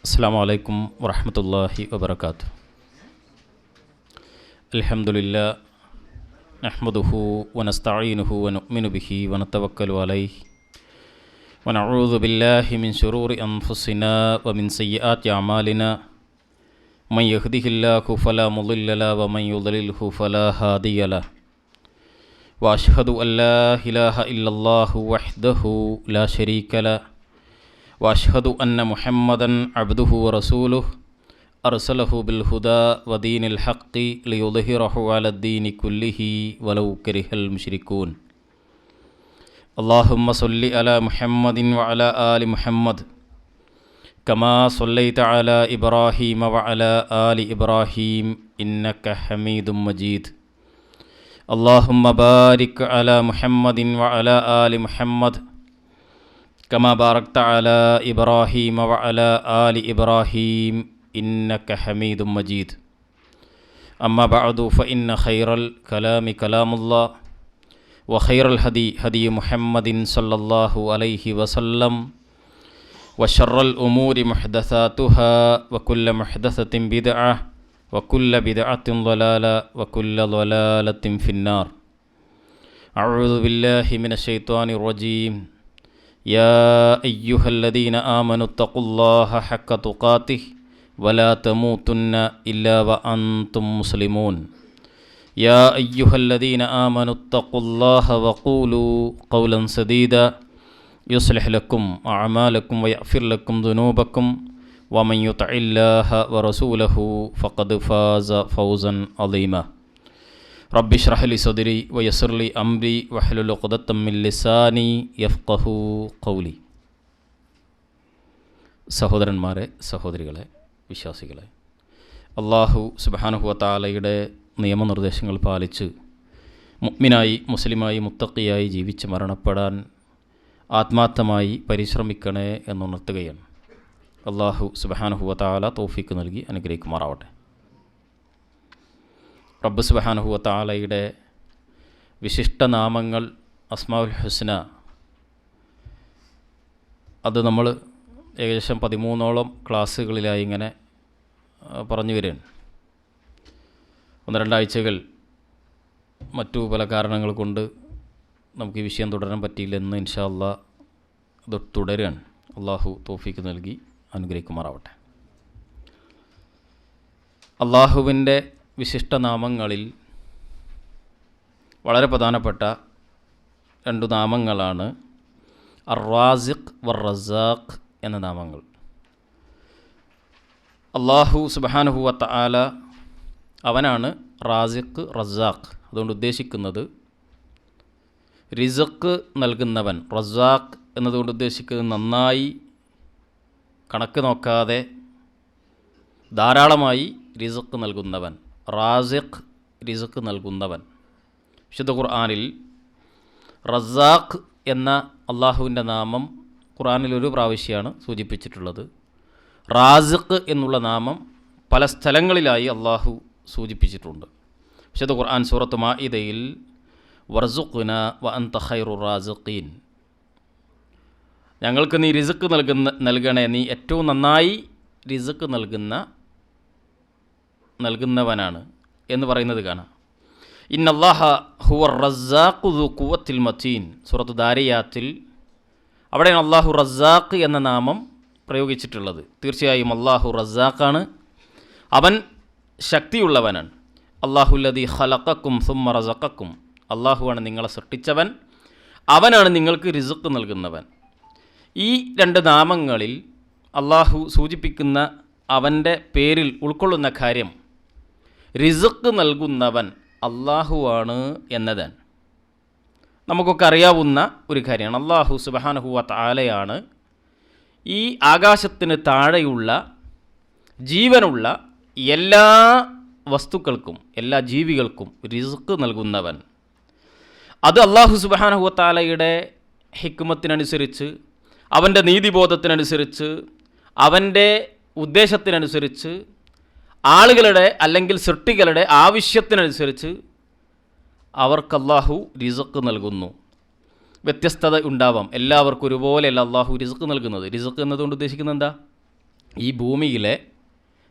അസ്സലാമു അലൈക്കും വറഹ്മത്തുള്ളാഹി വബറകാതുഹു. അൽഹംദുലില്ലാഹ് നഹ്മദുഹു വനസ്തഈനുഹു വനുഅ്മിനു ബിഹി വനതവക്കലു അലൈഹി വനഊദു ബില്ലാഹി മിൻ ശുറൂരി അൻഫുസിനാ വമിൻ സയ്യിആതി അഅമാലിനാ മൻ യഹ്ദിഹില്ലാഹു ഫലാ മുളില്ല ലഹു വമൻ യുദ്ലിൽഹു ഫലാ ഹാദിയ ലഹു വഅശ്ഹദു അൻ ലാ ഇലാഹ ഇല്ലല്ലാഹു വഹ്ദഹു ലാ ശരീക ലഹു വഅശ്ഹദു അന്ന മുഹമ്മദൻ അബ്ദുഹു വറസൂലുഹു അർസലഹു ബിൽഹുദാ വദീനിൽ ഹഖ് ലിയുദ്ഹിറഹു അലദ്ദീനി കുല്ലിഹി വലൗ കരിഹൽ മുശ്രികൂൻ. അല്ലാഹുമ്മ സ്വല്ലി അലാ മുഹമ്മദിൻ വഅലാ ആലി മുഹമ്മദ് കമാ സ്വല്ലൈത അലാ ഇബ്രാഹീമ വഅലാ ആലി ഇബ്രാഹീം ഇന്നക ഹമീദും മജീദ്. അല്ലാഹുമ്മ ബാരിക് അലാ മുഹമ്മദിൻ വഅലാ ആലി മുഹമ്മദ് കമാ ബാറക്ത അലാ ഇബ്രാഹീമ വഅലാ ആലി ഇബ്രാഹീം ഇന്നക ഹമീദും മജീദ്. അമ്മാ ബഅദു ഫഇന്ന ഖൈറൽ കലാമി കലാമുല്ലാഹ് വഖൈറൽ ഹദി ഹദി മുഹമ്മദിൻ സ്വല്ലല്ലാഹു അലൈഹി വസല്ലം വശർറൽ ഉമൂരി മുഹ്ദസാതുഹാ വകുല്ല മുഹ്ദസത്തിൻ ബിദ്അ വകുല്ല ബിദ്അത്തിൻ ളലാല വകുല്ല ളലാലത്തിൻ ഫിന്നാർ. അഊദു ബില്ലാഹി മിനശ് ശൈത്വാനിർ റജീം. യാ അയ്യുഹല്ലദീന ആമനു തഖുല്ലാഹ ഹഖ്ക തുഖാതിഹി വലാ തമൂതുന്ന ഇല്ലാ വഅൻതും മുസ്ലിമൂൻ. യാ അയ്യുഹല്ലദീന ആമനു തഖുല്ലാഹ വഖൂലൂ ഖൗലൻ സദീദാ യുസ്ലിഹ് ലക്കും അഅമാലക്കും വയഗ്ഫിർ ലക്കും ദുനൂബക്കും വമൻ യുതിഇല്ലാഹ വറസൂലഹു ഫഖദ് ഫാസ ഫൗസൻ അളീമാ. റബ്ബി ഇശ്റഹ് ലി സദ്രി വയസ്സിർ ലി അംരി വഹ്ലുൽ ഉഖ്ദത്തം മിൻ ലിസാനി യഫ്ഖഹു ഖൗലി. സഹോദരന്മാരെ, സഹോദരികളെ, വിശ്വാസികളെ, അല്ലാഹു സുബ്ഹാനഹു വ തആലയുടെ നിയമനിർദ്ദേശങ്ങൾ പാലിച്ച് മുഅ്മിനായി മുസ്ലിമായി മുത്തഖിയായി ജീവിച്ച് മരണപ്പെടാൻ ആത്മാർത്ഥമായി പരിശ്രമിക്കണേ എന്നുണർത്തുകയാണ്. അല്ലാഹു സുബ്ഹാനഹു വ തആല തൗഫീഖ് നൽകി അനുഗ്രഹിക്കുമാറാവട്ടെ. റബ്ബ് സുബ്ഹാനഹു വ തആലയുടെ വിശിഷ്ടനാമങ്ങൾ അസ്മാഉൽ ഹുസ്ന, അത് നമ്മൾ ഏകദേശം 13ഓളം ക്ലാസ്സുകളിലായി ഇങ്ങനെ പറഞ്ഞു വരികയാണ്. 1-2 ആഴ്ചകൾ മറ്റു പല കാരണങ്ങൾ കൊണ്ട് നമുക്ക് ഈ വിഷയം തുടരാൻ പറ്റിയില്ലെന്ന് ഇൻഷാ അല്ലാഹ് ഇത് തുടരുകയാണ്. അള്ളാഹു തൗഫീഖ് നൽകി അനുഗ്രഹിക്കുമാറാവട്ടെ. അള്ളാഹുവിൻ്റെ വിശിഷ്ടനാമങ്ങളിൽ വളരെ പ്രധാനപ്പെട്ട 2 നാമങ്ങളാണ് അർ-റാസിഖ് വർ-റസാഖ് എന്ന നാമങ്ങൾ. അല്ലാഹു സുബ്ഹാനഹു വ തആല അവനാണ് റാസിഖ്, റസാഖ്. അതുകൊണ്ട് ഉദ്ദേശിക്കുന്നത് റിസ്ഖ് നൽകുന്നവൻ. റസാഖ് എന്നതുകൊണ്ട് ഉദ്ദേശിക്കുന്നത് നന്നായി കണക്ക് നോക്കാതെ ധാരാളമായി റിസ്ഖ് നൽകുന്നവൻ. റാസിഖ് റിസ്ഖ് നൽകുന്നവൻ. വിശുദ്ധ ഖുർആനിൽ റസാഖ് എന്ന അള്ളാഹുവിൻ്റെ നാമം ഖുർആനിൽ 1 പ്രാവശ്യമാണ് സൂചിപ്പിച്ചിട്ടുള്ളത്. റാസിഖ് എന്നുള്ള നാമം പല സ്ഥലങ്ങളിലായി അള്ളാഹു സൂചിപ്പിച്ചിട്ടുണ്ട്. വിശുദ്ധ ഖുർആൻ സൂറത്ത് മാഇദയിൽ വർസുഖ്ന വ അൻത ഖൈറുർ റാസിഖീൻ, ഞങ്ങൾക്ക് നീ റിസ്ഖ് നൽകണേ, നീ ഏറ്റവും നന്നായി റിസ്ഖ് നൽകുന്നവനാണ് എന്ന് പറയുന്നത് കാണാം. ഇന്നല്ലാഹ ഹുവർ റസാഖു ദു ഖുവത്തിൽ മതീൻ, സൂറത്ത് ദാരിയാത്തിൽ അവിടെയാണ് അള്ളാഹു റസാഖ് എന്ന നാമം പ്രയോഗിച്ചിട്ടുള്ളത്. തീർച്ചയായും അള്ളാഹു റസാഖാണ്, അവൻ ശക്തിയുള്ളവനാണ്. അല്ലാഹുല്ലദീ ഖലഖക്കും സുമ്മ റസഖക്കും, അള്ളാഹുവാണ് നിങ്ങളെ സൃഷ്ടിച്ചവൻ, അവനാണ് നിങ്ങൾക്ക് റിസ്ഖ് നൽകുന്നവൻ. ഈ 2 നാമങ്ങളിൽ അള്ളാഹു സൂചിപ്പിക്കുന്ന അവൻ്റെ പേരിൽ ഉൾക്കൊള്ളുന്ന കാര്യം റിസ്ഖ് നൽകുന്നവൻ അള്ളാഹുവാണ് എന്നതാണ്. നമുക്കൊക്കെ അറിയാവുന്ന ഒരു കാര്യമാണ്. അള്ളാഹു സുബ്ഹാനഹു വ തആലയാണ് ഈ ആകാശത്തിന് താഴെയുള്ള ജീവനുള്ള എല്ലാ വസ്തുക്കൾക്കും എല്ലാ ജീവികൾക്കും റിസ്ഖ് നൽകുന്നവൻ. അത് അള്ളാഹു സുബ്ഹാനഹു വ തആലയുടെ ഹിക്മത്തിനനുസരിച്ച്, അവൻ്റെ നീതിബോധത്തിനനുസരിച്ച്, അവൻ്റെ ഉദ്ദേശത്തിനനുസരിച്ച്, ആളുകളുടെ അല്ലെങ്കിൽ സൃഷ്ടികളുടെ ആവശ്യത്തിനനുസരിച്ച് അവർക്ക് അള്ളാഹു റിസ്ഖ് നൽകുന്നു. വ്യത്യസ്തത ഉണ്ടാവാം, എല്ലാവർക്കും ഒരുപോലെയല്ല അള്ളാഹു റിസ്ഖ് നൽകുന്നത്. റിസ്ഖ് എന്നതുകൊണ്ട് ഉദ്ദേശിക്കുന്നത് എന്താ? ഈ ഭൂമിയിലെ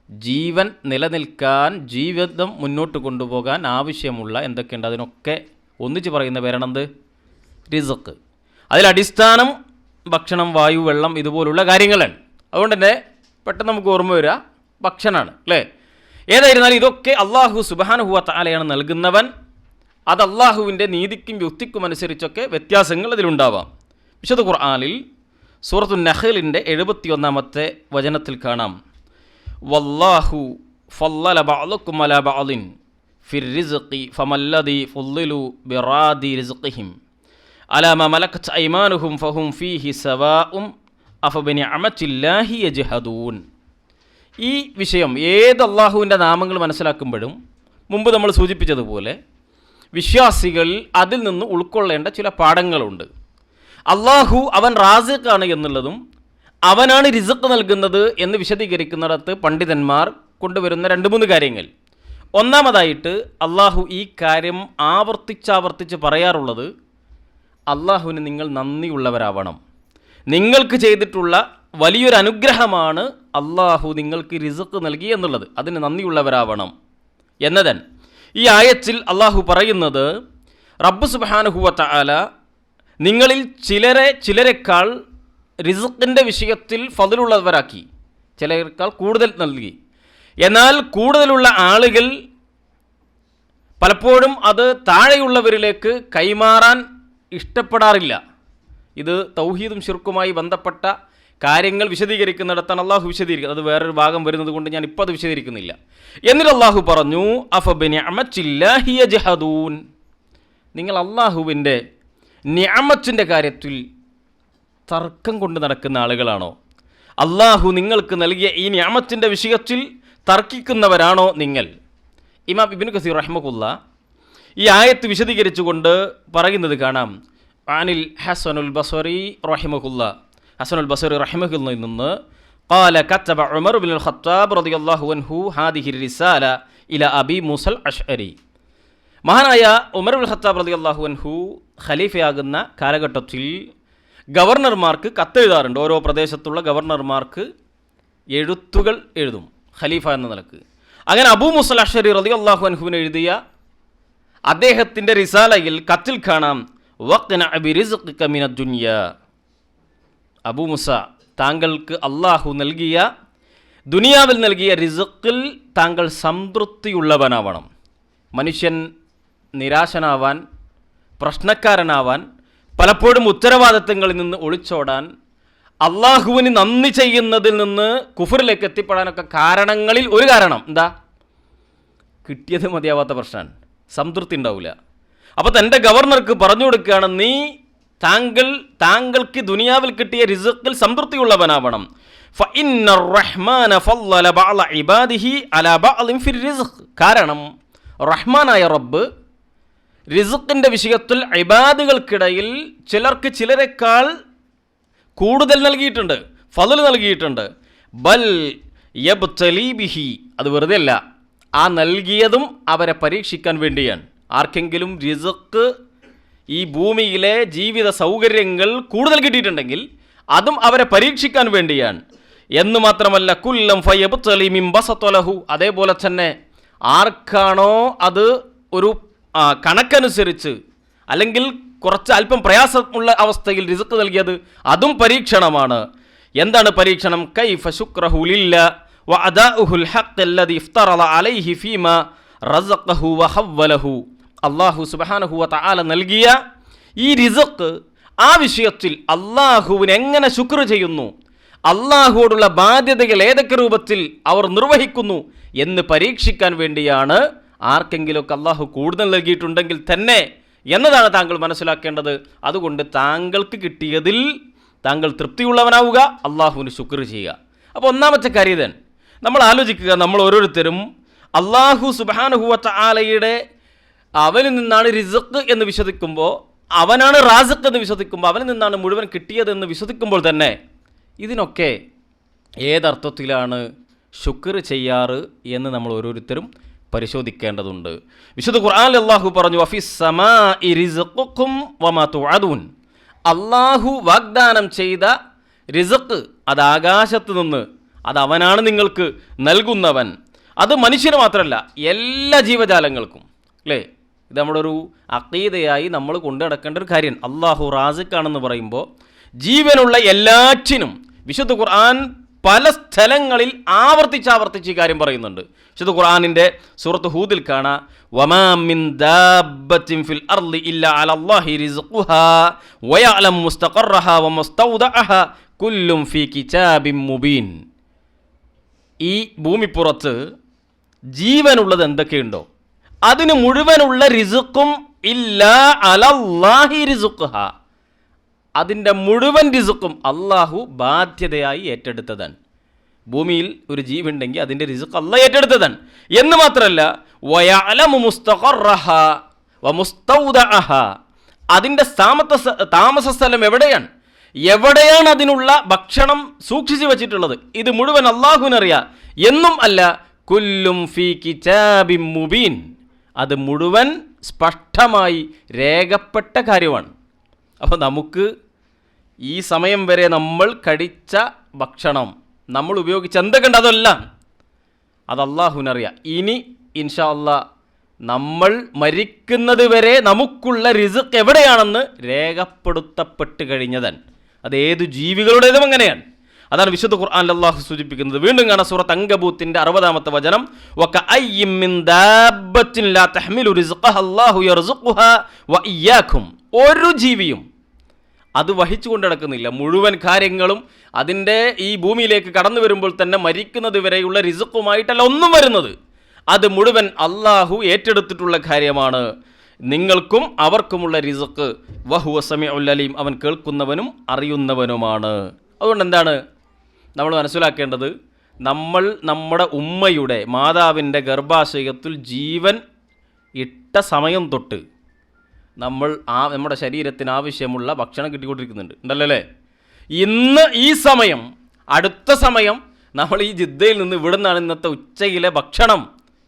ജീവൻ നിലനിൽക്കാൻ, ജീവിതം മുന്നോട്ട് കൊണ്ടുപോകാൻ ആവശ്യമുള്ള എന്തൊക്കെയുണ്ട് അതിനൊക്കെ ഒന്നിച്ച് പറയുന്ന പേരാണെന്ത്? റിസ്ക്. അതിലടിസ്ഥാനം ഭക്ഷണം, വായു, വെള്ളം ഇതുപോലുള്ള കാര്യങ്ങളാണ്. അതുകൊണ്ട് തന്നെ പെട്ടെന്ന് നമുക്ക് ഓർമ്മ വരിക ഭക്ഷണമാണ് അല്ലേ? ഏതായിരുന്നാലും ഇതൊക്കെ അള്ളാഹു സുബ്ഹാനഹു വ തആലയാണ് നൽകുന്നവൻ. അത് അള്ളാഹുവിൻ്റെ നീതിക്കും യുക്തിക്കും അനുസരിച്ചൊക്കെ വ്യത്യാസങ്ങൾ അതിലുണ്ടാവാം. വിശുദ്ധ ഖുർആനിൽ സൂറത്തു നഹ്ലിൻ്റെ 71-ാമത്തെ വചനത്തിൽ കാണാം, വല്ലാഹു ഫല്ലല ബഅദക്കും അലാ ബഅദിൻ ഫിർ റിസ്ഖി ഫമല്ലദി ഫുദ്ദിലു ബിറാദി റിസ്ഖിഹിം അലാ മാ മലക്കത് അയ്മാനുഹും ഫഹും ഫീഹി സവാഉം അഫബിനിഅമത്തില്ലാഹി യജ്ഹദൂൻ. ഈ വിഷയം ഏത് അള്ളാഹുവിൻ്റെ നാമങ്ങൾ മനസ്സിലാക്കുമ്പോഴും മുമ്പ് നമ്മൾ സൂചിപ്പിച്ചതുപോലെ വിശ്വാസികൾ അതിൽ നിന്ന് ഉൾക്കൊള്ളേണ്ട ചില പാഠങ്ങളുണ്ട്. അള്ളാഹു അവൻ റാസിഖാണ് എന്നുള്ളതും അവനാണ് റിസ്ക് നൽകുന്നത് എന്ന് വിശദീകരിക്കുന്നിടത്ത് പണ്ഡിതന്മാർ കൊണ്ടുവരുന്ന 2-3 കാര്യങ്ങൾ. ഒന്നാമതായിട്ട് അള്ളാഹു ഈ കാര്യം ആവർത്തിച്ചാവർത്തിച്ച് പറയാറുള്ളത്, അള്ളാഹുവിന് നിങ്ങൾ നന്ദിയുള്ളവരാവണം. നിങ്ങൾക്ക് ചെയ്തിട്ടുള്ള വലിയൊരു അനുഗ്രഹമാണ് അള്ളാഹു നിങ്ങൾക്ക് റിസ്ക് നൽകി എന്നുള്ളത്. അതിന് നന്ദിയുള്ളവരാവണം എന്നതാണ് ഈ ആയത്തിൽ അള്ളാഹു പറയുന്നത്. റബ്ബ് സുബ്ഹാനഹു വ തആല നിങ്ങളിൽ ചിലരെക്കാൾ റിസ്ക്കിൻ്റെ വിഷയത്തിൽ ഫദ്ലുള്ളവരാക്കി, ചിലരെക്കാൾ കൂടുതൽ നൽകി. എന്നാൽ കൂടുതലുള്ള ആളുകൾ പലപ്പോഴും അത് താഴെയുള്ളവരിലേക്ക് കൈമാറാൻ ഇഷ്ടപ്പെടാറില്ല. ഇത് തൗഹീദും ശിർക്കുമായി ബന്ധപ്പെട്ട കാര്യങ്ങൾ വിശദീകരിക്കുന്നിടത്താണ് അള്ളാഹു വിശദീകരിക്കുന്നത്. അത് വേറൊരു ഭാഗം വരുന്നത് കൊണ്ട് ഞാൻ ഇപ്പോൾ അത് വിശദീകരിക്കുന്നില്ല. എന്നിട്ട് അള്ളാഹു പറഞ്ഞു, അഫബിനിഅമത്തില്ലാഹി യജ്ഹദൂൻ. നിങ്ങൾ അള്ളാഹുവിൻ്റെ നിഅമത്തിൻ്റെ കാര്യത്തിൽ തർക്കം കൊണ്ട് നടക്കുന്ന ആളുകളാണോ? അള്ളാഹു നിങ്ങൾക്ക് നൽകിയ ഈ നിഅമത്തിൻ്റെ വിഷയത്തിൽ തർക്കിക്കുന്നവരാണോ നിങ്ങൾ? ഇമാം ഇബ്നു കസീർ റഹിമഹുല്ലാ ഈ ആയത്ത് വിശദീകരിച്ചുകൊണ്ട് പറയുന്നത് കാണാം. അനിൽ ഹസനുൽ ബസറി റഹിമഹുല്ലാ, ഹസനുൽ ബസറി റഹിമഹുല്ലയിൽ നിന്ന് قال كتب عمر بن الخطاب رضي الله عنه هذه الرسالة إلى أبي موسى الأشعري. മഹാനായ ഉമർ ഇബ്നുൽ ഖത്താബ് റളിയല്ലാഹു അൻഹു ഖലീഫയാകുന്ന കാലഘട്ടത്തിൽ ഗവർണർമാർക്ക് കത്തെഴുതാറുണ്ട്. ഓരോ പ്രദേശത്തുള്ള ഗവർണർമാർക്ക് എഴുത്തുകൾ എഴുതും ഖലീഫ എന്ന നിലക്ക്. അങ്ങനെ അബൂ മൂസ അശ്അരി റളിയല്ലാഹു അൻഹുവിന് എഴുതിയ അദ്ദേഹത്തിൻ്റെ റിസാലയിൽ കത്തിൽ കാണാം, വഖ്ന ബിറിസ്ഖിക മിനദ് ദുനിയ. അബൂ മൂസ, താങ്കൾക്ക് അള്ളാഹു നൽകിയ, ദുനിയാവിൽ നൽകിയ റിസ്ഖിൽ താങ്കൾ സംതൃപ്തിയുള്ളവനാവണം. മനുഷ്യൻ നിരാശനാവാൻ, പ്രശ്നക്കാരനാവാൻ, പലപ്പോഴും ഉത്തരവാദിത്തങ്ങളിൽ നിന്ന് ഒളിച്ചോടാൻ, അള്ളാഹുവിന് നന്ദി ചെയ്യുന്നതിൽ നിന്ന് കുഫറിലേക്ക് എത്തിപ്പെടാനൊക്കെ കാരണങ്ങളിൽ ഒരു കാരണം എന്താ? കിട്ടിയത് മതിയാവാത്ത പ്രശ്നമാണ്, സംതൃപ്തി ഉണ്ടാവില്ല. അപ്പോൾ തൻ്റെ ഗവർണർക്ക് പറഞ്ഞു കൊടുക്കുകയാണ്, താങ്കൾക്ക് ദുനിയാവിൽ കിട്ടിയ റിസ്ഖിൽ സംതൃപ്തിയുള്ളവനാവണം. കാരണം റഹ്മാനായ റബ്ബ് റിസ്ഖിൻ്റെ വിഷയത്തിൽ ഇബാദുകൾക്കിടയിൽ ചിലർക്ക് ചിലരെക്കാൾ കൂടുതൽ നൽകിയിട്ടുണ്ട്, ഫളൽ നൽകിയിട്ടുണ്ട്. ബൽ യബ്തലി ബിഹി, അത് വെറുതെ അല്ല, ആ നൽകിയതും അവരെ പരീക്ഷിക്കാൻ വേണ്ടിയാണ്. ആർക്കെങ്കിലും റിസ്ഖ്, ഈ ഭൂമിയിലെ ജീവിത സൗകര്യങ്ങൾ കൂടുതൽ കിട്ടിയിട്ടുണ്ടെങ്കിൽ അതും അവരെ പരീക്ഷിക്കാൻ വേണ്ടിയാണ്. എന്ന് മാത്രമല്ല, കുല്ലം ഫയബ്തലി മിൻ ബസതലഹു, അതേപോലെ തന്നെ ആർക്കാണോ അത് ഒരു കണക്കനുസരിച്ച് അല്ലെങ്കിൽ കുറച്ച് അല്പം പ്രയാസമുള്ള അവസ്ഥയിൽ റിസ്ക് നൽകിയത്, അതും പരീക്ഷണമാണ്. എന്താണ് പരീക്ഷണം? കൈഫ ശുക്റഹു ലില്ലാ വ അദാഉഹുൽ ഹഖ് അല്ലദി ഇഫ്തറള അലൈഹി ഫീമാ റസഖഹു വ ഹവ്വലഹു. അല്ലാഹു സുബ്ഹാനഹു വ തആല നൽകിയ ഈ റിസ്ക്, ആ വിഷയത്തിൽ അല്ലാഹുവിന് എങ്ങനെ ശുക്ർ ചെയ്യുന്നു, അല്ലാഹുവോടുള്ള ബാധ്യതകൾ ഏതൊക്കെ രൂപത്തിൽ അവർ നിർവഹിക്കുന്നു എന്ന് പരീക്ഷിക്കാൻ വേണ്ടിയാണ്. ആർക്കെങ്കിലുമൊക്കെ അല്ലാഹു കൂടുതൽ നൽകിയിട്ടുണ്ടെങ്കിൽ തന്നെ എന്നതാണ് താങ്കൾ മനസ്സിലാക്കേണ്ടത്. അതുകൊണ്ട് താങ്കൾക്ക് കിട്ടിയതിൽ താങ്കൾ തൃപ്തിയുള്ളവനാവുക, അള്ളാഹുവിന് ശുക്ർ ചെയ്യുക. അപ്പോൾ ഒന്നാമത്തെ കാര്യം നമ്മൾ ആലോചിക്കുക, നമ്മൾ ഓരോരുത്തരും അല്ലാഹു സുബ്ഹാനഹു വ തആലയുടെ അവനിൽ നിന്നാണ് റിസ്ഖ് എന്ന് വിശ്വസിക്കുമ്പോൾ, അവനാണ് റാസിഖ് എന്ന് വിശ്വസിക്കുമ്പോൾ, അവനിൽ നിന്നാണ് മുഴുവൻ കിട്ടിയതെന്ന് വിശ്വസിക്കുമ്പോൾ തന്നെ ഇതിനൊക്കെ ഏതർത്ഥത്തിലാണ് ശുക്ർ ചെയ്യാറ് എന്ന് നമ്മൾ ഓരോരുത്തരും പരിശോധിക്കേണ്ടതുണ്ട്. വിശുദ്ധ ഖുർആനിൽ അല്ലാഹു പറഞ്ഞു, വഫിസ് സമാഇ റിസ്ഖുക്കും വമാ തുഅദൂൻ. അല്ലാഹു വാഗ്ദാനം ചെയ്ത റിസ്ഖ്, അത് ആകാശത്ത് നിന്ന് അത് അവനാണ് നിങ്ങൾക്ക് നൽകുന്നവൻ. അത് മനുഷ്യന് മാത്രമല്ല, എല്ലാ ജീവജാലങ്ങൾക്കും. അല്ലേ? ഇത് നമ്മുടെ ഒരു അഖീദയായി നമ്മൾ കൊണ്ടു നടക്കേണ്ട ഒരു കാര്യം. അള്ളാഹു റാസിഖാണെന്ന് പറയുമ്പോൾ ജീവനുള്ള എല്ലാറ്റിനും വിശുദ്ധ ഖുർആൻ പല സ്ഥലങ്ങളിൽ ആവർത്തിച്ച് ഈ കാര്യം പറയുന്നുണ്ട്. വിശുദ്ധ ഖുർആനിൻ്റെ സൂറത്ത് ഹൂദിൽ കാണാം, വമാ മിൻ ദാബത്തിൻ ഫിൽ അർളി ഇല്ലാ അലല്ലാഹി റിസ്ഖുഹാ വയഅലം മുസ്തഖറഹാ വമുസ്തൗദഅഹാ കുല്ലും ഫീ കിതാബിൻ മുബീൻ. ഈ ഭൂമിപ്പുറത്ത് ജീവനുള്ളത് എന്തൊക്കെയുണ്ടോ അതിന് മുഴുവനുള്ള റിസ്ഖും ഇല്ലാ അലല്ലാഹി റിസ്ഖുഹാ, അതിൻ്റെ മുഴുവൻ റിസ്ഖും അള്ളാഹു ബാധ്യതയായി ഏറ്റെടുത്തതാണ്. ഭൂമിയിൽ ഒരു ജീവുണ്ടെങ്കിൽ അതിൻ്റെ റിസ്ഖ് അള്ളാഹ് ഏറ്റെടുത്തതാണ്. എന്ന് മാത്രമല്ല, വയഅലമു മുസ്തഖറഹാ വമുസ്തൗദഅഹാ, അതിൻ്റെ താമസ സ്ഥലം എവിടെയാണ് അതിനുള്ള ഭക്ഷണം സൂക്ഷിച്ചു വച്ചിട്ടുള്ളത്, ഇത് മുഴുവൻ അള്ളാഹുവിനറിയാം. എന്നും അല്ല, കുല്ലും ഫീ കിതാബിൻ മുബീൻ, അത് മുഴുവൻ സ്പഷ്ടമായി രേഖപ്പെട്ട കാര്യമാണ്. അപ്പോൾ നമുക്ക് ഈ സമയം വരെ നമ്മൾ കഴിച്ച ഭക്ഷണം, നമ്മൾ ഉപയോഗിച്ച എന്തൊക്കെ ഉണ്ട്, അതെല്ലാം അത് അള്ളാഹുവിനറിയാം. ഇനി ഇൻഷാ അല്ലാഹ് നമ്മൾ മരിക്കുന്നത് വരെ നമുക്കുള്ള റിസ്ഖ് എവിടെയാണെന്ന് രേഖപ്പെടുത്തപ്പെട്ട് കഴിഞ്ഞതാണ്. അത് ഏതു ജീവികളുടേതും അങ്ങനെയാണ്. അതാണ് വിശുദ്ധ ഖുർആനിൽ അല്ലാഹു സൂചിപ്പിക്കുന്നത്. വീണ്ടും കാണാം സൂറത്ത് അങ്കബൂത്തിന്റെ 60-ാമത്തെ വചനം, വകഅയ്യിൻ മിൻ ദാബത്തിൻ ലാ തഹ്മിലു റിസ്ഖഹ അല്ലാഹു യർസുഖുഹാ വഇയ്യാകും. ഒരു ജീവിയും അത് വഹിച്ചുകൊണ്ട് നടക്കുന്നില്ല. മുഴുവൻ കാര്യങ്ങളും അതിൻ്റെ ഈ ഭൂമിയിലേക്ക് കടന്നു വരുമ്പോൾ തന്നെ മരിക്കുന്നത് വരെയുള്ള റിസ്ഖുമായിട്ടല്ല ഒന്നും വരുന്നത്. അത് മുഴുവൻ അള്ളാഹു ഏറ്റെടുത്തിട്ടുള്ള കാര്യമാണ്. നിങ്ങൾക്കും അവർക്കുമുള്ള റിസ്ഖ് വഹുവ സമീഉൽ അലീം, അവൻ കേൾക്കുന്നവനും അറിയുന്നവനുമാണ്. അതുകൊണ്ട് എന്താണ് നമ്മൾ മനസ്സിലാക്കേണ്ടത്? നമ്മൾ നമ്മുടെ ഉമ്മയുടെ മാതാവിൻ്റെ ഗർഭാശയത്തിൽ ജീവൻ ഇട്ട സമയം തൊട്ട് നമ്മൾ നമ്മുടെ ശരീരത്തിന് ആവശ്യമുള്ള ഭക്ഷണം കിട്ടിക്കൊണ്ടിരിക്കുന്നുണ്ട്, ഉണ്ടല്ലേ? ഇന്ന് ഈ സമയം, അടുത്ത സമയം നമ്മൾ ഈ ജിദ്ദയിൽ നിന്ന് ഇവിടെ നിന്നാണ് ഇന്നത്തെ ഉച്ചയിലെ ഭക്ഷണം,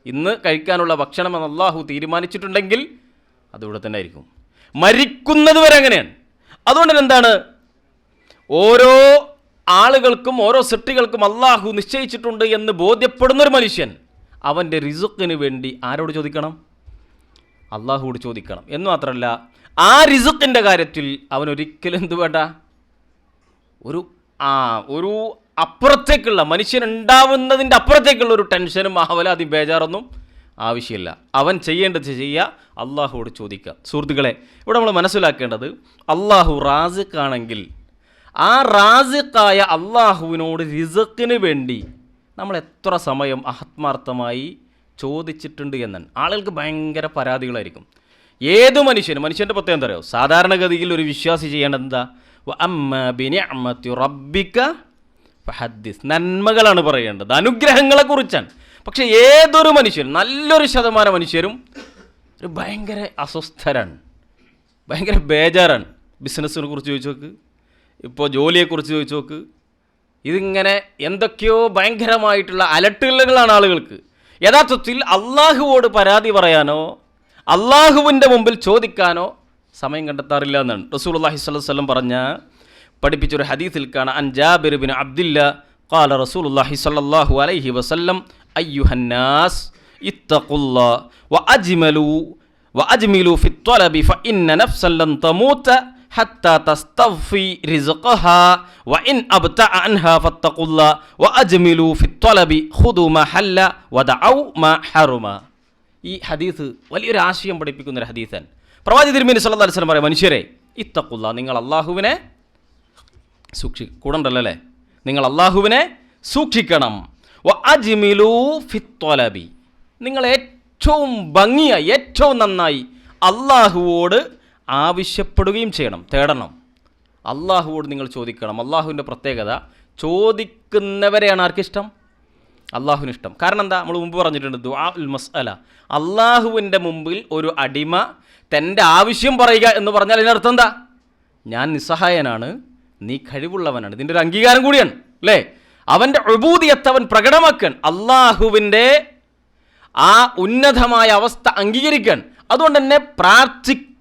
ഇന്ന് കഴിക്കാനുള്ള ഭക്ഷണം എന്ന് അല്ലാഹു തീരുമാനിച്ചിട്ടുണ്ടെങ്കിൽ അതിവിടെ തന്നെ ആയിരിക്കും. മരിക്കുന്നത് വരെ അങ്ങനെയാണ്. അതുകൊണ്ട് എന്താണ്, ഓരോ ആളുകൾക്കും ഓരോ സൃഷ്ടികൾക്കും അല്ലാഹു നിശ്ചയിച്ചിട്ടുണ്ട് എന്ന് ബോധ്യപ്പെടുന്നൊരു മനുഷ്യൻ അവൻ്റെ റിസ്ഖിന് വേണ്ടി ആരോട് ചോദിക്കണം? അള്ളാഹുവോട് ചോദിക്കണം. എന്ന് മാത്രമല്ല, ആ റിസ്ഖിൻ്റെ കാര്യത്തിൽ അവനൊരിക്കലും എന്ത് വേണ്ട, ഒരു അപ്പുറത്തേക്കുള്ള മനുഷ്യനുണ്ടാവുന്നതിൻ്റെ അപ്പുറത്തേക്കുള്ള ഒരു ടെൻഷനും ആവല ബേജാറൊന്നും ആവശ്യമില്ല. അവൻ ചെയ്യേണ്ടത് ചെയ്യുക, അള്ളാഹുവോട് ചോദിക്കുക. സുഹൃത്തുക്കളെ, ഇവിടെ നമ്മൾ മനസ്സിലാക്കേണ്ടത്, അള്ളാഹു റാസിഖാണെങ്കിൽ ആ റാസിഖായ അള്ളാഹുവിനോട് റിസ്ഖിന് വേണ്ടി നമ്മൾ എത്ര സമയം ആത്മാർത്ഥമായി ചോദിച്ചിട്ടുണ്ട് എന്നാണ്. ആളുകൾക്ക് ഭയങ്കര പരാതികളായിരിക്കും. ഏത് മനുഷ്യൻ്റെ പ്രത്യേകം എന്താ പറയുക, സാധാരണഗതിയിൽ ഒരു വിശ്വാസി ചെയ്യേണ്ടത് എന്താ, വഅമ്മാ ബിനിഅമതി റബ്ബിക ഫഹദ്ദിസ്, നന്മകളാണ് പറയേണ്ടത്, അനുഗ്രഹങ്ങളെക്കുറിച്ചാണ്. പക്ഷേ ഏതൊരു മനുഷ്യനും, നല്ലൊരു ശതമാനം മനുഷ്യരും ഒരു ഭയങ്കര അസ്വസ്ഥരാണ്, ഭയങ്കര ബേജാറാണ്. ബിസിനസ്സിനെ കുറിച്ച് ചോദിച്ചു നോക്ക്, ഇപ്പോൾ ജോലിയെക്കുറിച്ച് ചോദിച്ചു നോക്ക്. ഇതിങ്ങനെ എന്തൊക്കെയോ ഭയങ്കരമായിട്ടുള്ള അലട്ടുകളാണ് ആളുകൾക്ക്. യഥാർത്ഥത്തിൽ അള്ളാഹുവോട് പരാതി പറയാനോ അള്ളാഹുവിൻ്റെ മുമ്പിൽ ചോദിക്കാനോ സമയം കണ്ടെത്താറില്ല എന്നാണ് റസൂലുള്ളാഹി സ്വല്ലല്ലാഹു അലൈഹി വസല്ലം പഠിപ്പിച്ചൊരു ഹദീസിൽ കാണാം. അൻ ജാബിർ ബിൻ അബ്ദില്ല ഖാല റസൂലുള്ളാഹി സ്വല്ലല്ലാഹു അലൈഹി വസല്ലം അയ്യുഹന്നാസ് ഇത്തഖുല്ലാഹ വഅജ്മിലു ഫിത്തൊലബി ഫഇന്ന നഫ്സൻ ലൻ തമൂത ഹത്താ തസ്തഗ്ഫി റിസ്ഖഹാ വഇൻ അബ്തഅ അൻഹാ ഫത്തഖുല്ലാഹ വഅജ്മിലു ഫിത്തൊലബി ഖുദു മാ ഹല്ല വദഉ മാ ഹറുമ. ഈ ഹദീസ് വലിയൊരു ആശയം പഠിപ്പിക്കുന്ന ഒരു ഹദീസാണ്. പ്രവാചകൻ തിരുമേനി സല്ലല്ലാഹു അലൈഹി വസല്ലം പറയും, മനുഷ്യരെ ഇത്തഖുല്ലാഹ, നിങ്ങൾ അള്ളാഹുവിനെ കൂടണ്ടല്ലേ, നിങ്ങൾ അള്ളാഹുവിനെ സൂക്ഷിക്കണം. വഅജ്മിലു ഫിത്തൊലബി, നിങ്ങൾ ഏറ്റവും ഭംഗിയായി ഏറ്റവും നന്നായി അള്ളാഹുവോട് ആവശ്യപ്പെടുകയും ചെയ്യണം, തേടണം. അള്ളാഹുവോട് നിങ്ങൾ ചോദിക്കണം. അള്ളാഹുവിൻ്റെ പ്രത്യേകത, ചോദിക്കുന്നവരെയാണ് ആർക്കിഷ്ടം? അള്ളാഹുവിനിഷ്ടം. കാരണം എന്താ? നമ്മൾ മുമ്പ് പറഞ്ഞിട്ടുണ്ട്, ദുആ ഉൽ മസ്അല, അള്ളാഹുവിൻ്റെ മുമ്പിൽ ഒരു അടിമ തൻ്റെ ആവശ്യം പറയുക എന്ന് പറഞ്ഞാൽ ഇതിനർത്ഥം എന്താ? ഞാൻ നിസ്സഹായനാണ്, നീ കഴിവുള്ളവനാണ്. ഇതിൻ്റെ ഒരു അംഗീകാരം കൂടിയാണ്, അല്ലേ? അവൻ്റെ ഉബൂദിയത്ത് അവൻ പ്രകടമാക്കാൻ, അള്ളാഹുവിൻ്റെ ആ ഉന്നതമായ അവസ്ഥ അംഗീകരിക്കാൻ. അതുകൊണ്ട് തന്നെ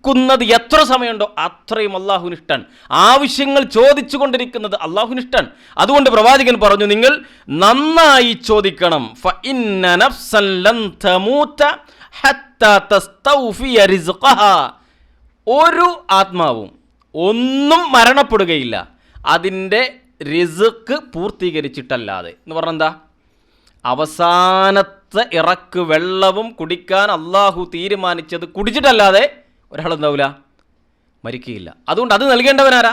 ചോദിക്കുന്നത് എത്ര സമയമുണ്ടോ അത്രയും അള്ളാഹുവിന് ഇഷ്ടമാണ്. ആവശ്യങ്ങൾ ചോദിച്ചു കൊണ്ടിരിക്കുന്നത് അള്ളാഹുവിന് ഇഷ്ടമാണ്. അതുകൊണ്ട് പ്രവാചകൻ പറഞ്ഞു, നിങ്ങൾ നന്നായി ചോദിക്കണം. ഫഇന്ന നഫ്സൻ ലൻ തമൂത ഹത്താ തസ്തൗഫിയ റിസ്ഖഹാ. ഒരു ആത്മാവും ഒന്നും മരണപ്പെടുകയില്ല അതിൻ്റെ റിസ്ക് പൂർത്തീകരിച്ചിട്ടല്ലാതെ. എന്ന് പറഞ്ഞാൽ എന്താ? അവസാനത്തെ ഇറക്ക് വെള്ളവും കുടിക്കാൻ അള്ളാഹു തീരുമാനിച്ചത് കുടിച്ചിട്ടല്ലാതെ ഒരാളെന്താവില്ല, മരിക്കുകയില്ല. അതുകൊണ്ട് അത് നൽകേണ്ടവനാരാ?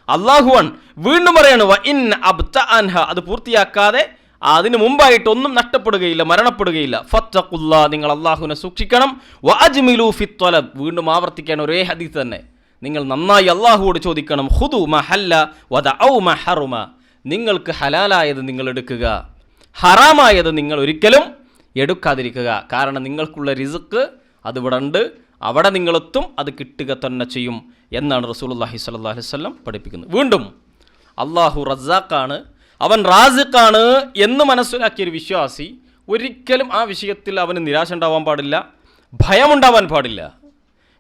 അള്ളാഹുവാൻ. വീണ്ടും പറയാണ്, വ ഇൻ അബ്ത അൻഹ, അത് പൂർത്തിയാക്കാതെ അതിന് മുമ്പായിട്ടൊന്നും നഷ്ടപ്പെടുകയില്ല, മരണപ്പെടുകയില്ല. ഫത്തഖുല്ലാ, നിങ്ങൾ അള്ളാഹുവിനെ സൂക്ഷിക്കണം. വ അജ്മിലു ഫിത് ത്വലബ്, വീണ്ടും ആവർത്തിക്കാൻ ഒരേ ഹദീസ് തന്നെ, നിങ്ങൾ നന്നായി അള്ളാഹുവോട് ചോദിക്കണം. ഖുദു മ ഹല്ല വദഉ മ ഹറുമ, നിങ്ങൾക്ക് ഹലാലായത് നിങ്ങൾ എടുക്കുക, ഹറാമായത് നിങ്ങൾ ഒരിക്കലും എടുക്കാതിരിക്കുക. കാരണം നിങ്ങൾക്കുള്ള റിസ്ക് അത് ഇവിടെ ഉണ്ട്, അവിടെ നിങ്ങളെത്തും, അത് കിട്ടുക തന്നെ ചെയ്യും എന്നാണ് റസൂലുള്ളാഹി സ്വല്ലല്ലാഹു അലൈഹി വസല്ലം പഠിപ്പിക്കുന്നത്. വീണ്ടും അള്ളാഹു റസാഖാണ്, അവൻ റാസിഖാണ് എന്ന് മനസ്സിലാക്കിയൊരു വിശ്വാസി ഒരിക്കലും ആ വിഷയത്തിൽ അവന് നിരാശ ഉണ്ടാവാൻ പാടില്ല, ഭയമുണ്ടാവാൻ പാടില്ല.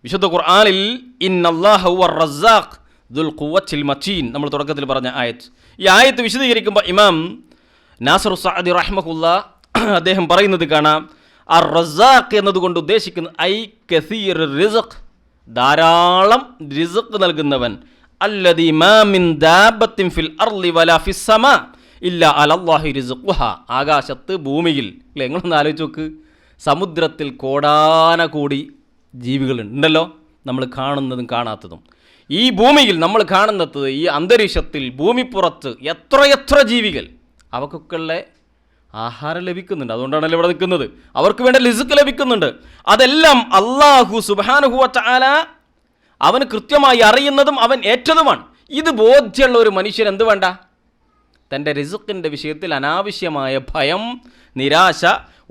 വിശുദ്ധ ഖുർആനിൽ ഇന്നല്ലാഹു ഹുവർ റസാഖ് ദുൽ ഖുവ്വത്തിൽ മതീൻ, നമ്മൾ തുടക്കത്തിൽ പറഞ്ഞ ആയത്ത്. ഈ ആയത്ത് വിശദീകരിക്കുമ്പോൾ ഇമാം നാസിർ സഅദി റഹ്മഹുല്ലാ അദ്ദേഹം പറയുന്നത് കാണാം, അർ റസാഖ് എന്നതുകൊണ്ട് ഉദ്ദേശിക്കുന്നത് ഐ കസീർ റിസ്ഖ്, ധാരാളം റിസ്ഖ് നൽകുന്നവൻ. അല്ലദീ മാ മിൻ ദാബത്തിൻ ഫിൽ അർളി വലാ ഫിസ് സമാ ഇല്ലാ അലല്ലാഹി റിസ്ഖുഹാ. ആകാശത്ത് ഭൂമിയിൽ, അല്ലേ, നിങ്ങളൊന്ന് ആലോചിച്ച് നോക്ക്, സമുദ്രത്തിൽ കോടാനകോടി ജീവികളുണ്ടല്ലോ, നമ്മൾ കാണുന്നതും കാണാത്തതും. ഈ ഭൂമിയിൽ നമ്മൾ കാണുന്നത്, ഈ അന്തരീക്ഷത്തിൽ ഭൂമിപ്പുറത്ത് എത്രയെത്ര ജീവികൾ, അവക്കൊക്കെയുള്ള ആഹാരം ലഭിക്കുന്നുണ്ട്. അതുകൊണ്ടാണല്ലോ ഇവിടെ നിൽക്കുന്നത്. അവർക്ക് വേണ്ട റിസ്ക് ലഭിക്കുന്നുണ്ട്. അതെല്ലാം അല്ലാഹു സുബ്ഹാനഹു വ തആല അവന് കൃത്യമായി അറിയുന്നതും അവൻ ഏറ്റതുമാണ്. ഇത് ബോധ്യമുള്ള ഒരു മനുഷ്യൻ എന്ത് വേണ്ട? തൻ്റെ റിസ്ക്കിൻ്റെ വിഷയത്തിൽ അനാവശ്യമായ ഭയം, നിരാശ